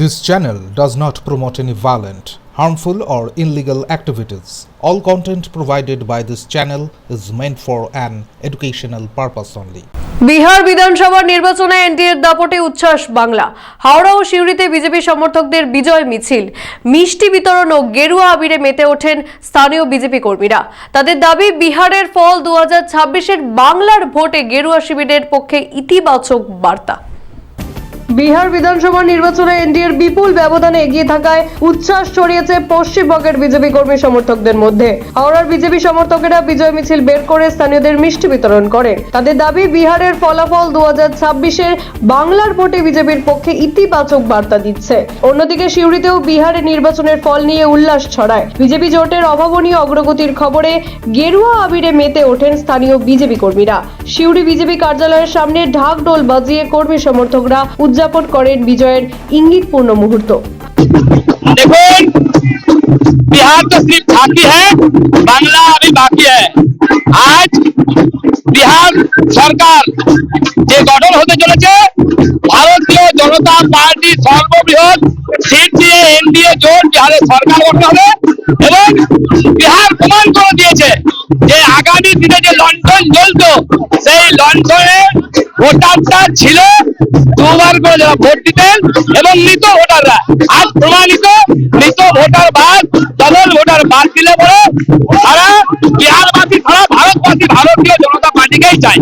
This channel does not promote any violent, harmful, or illegal activities. All content provided by this channel is meant for an educational purpose only. Bihar বিধানসভা নির্বাচনে এনডিএর দাপটে উচ্ছ্বাস বাংলা। হাওড়া ও সিউড়িতে BJP সমর্থকদের বিজয় মিছিল, মিষ্টি বিতরণ ও গেরুয়া আবিরে মেতে ওঠেন স্থানীয় বিজেপি কর্মীরা। তাদের দাবি, বিহারের ফল 2026-এর বাংলার ভোটে গেরুয়া শিবিরের পক্ষে ইতিবাচক বার্তা। বিহার বিধানসভা নির্বাচনে এনডিএর বিপুল ব্যবধানে এগিয়ে থাকায় উচ্ছ্বাস ছড়িয়েছে পশ্চিমবঙ্গের বিজেপি কর্মী সমর্থকদের মধ্যে। হাওড়ার বিজেপি সমর্থকেরা বিজয় মিছিল বের করে স্থানীয়দের মিষ্টি বিতরণ করে। তাদের দাবি, বিহারের ফলাফল 2026-এর বাংলার ভোটে বিজেপির পক্ষে ইতিবাচক বার্তা দিচ্ছে। অন্যদিকে সিউড়িতেও বিহারের নির্বাচনের ফল নিয়ে উল্লাস ছড়ায়। বিজেপি জোটের অভাবনীয় অগ্রগতির খবরে গেরুয়া আবিরে মেতে ওঠেন স্থানীয় বিজেপি কর্মীরা। সিউড়ি বিজেপি কার্যালয়ের সামনে ঢাক ঢোল বাজিয়ে কর্মী সমর্থকরা উদযাপন করেন বিজয়ের ইঙ্গিতপূর্ণ মুহূর্ত। দেখুন, बिहार तो सिर्फ झांकी है, बांग्ला अभी बाकी है। आज बिहार सरकार যে গঠন হতে চলেছে, ভারতীয় জনতা পার্টি সর্ববৃহৎ সিট নিয়ে এনডিএ জোট বিহারে সরকার গঠন হবে এবং বিহার প্রমাণ করে দিয়েছে যে আগামী দিনে যে লন্ঠন জ্বলত, সেই লন্ঠনে ভোটারটা ছিল দুবার করে যারা ভোট দিতেন এবং মৃত ভোটাররা। আজ প্রমাণিত, মৃত ভোটার বাদ, ডবল ভোটার বাদ দিলে পরে সারা বিহারবাসী, সারা ভারতবাসী ভারতীয় জনতা পার্টিকেই চায়।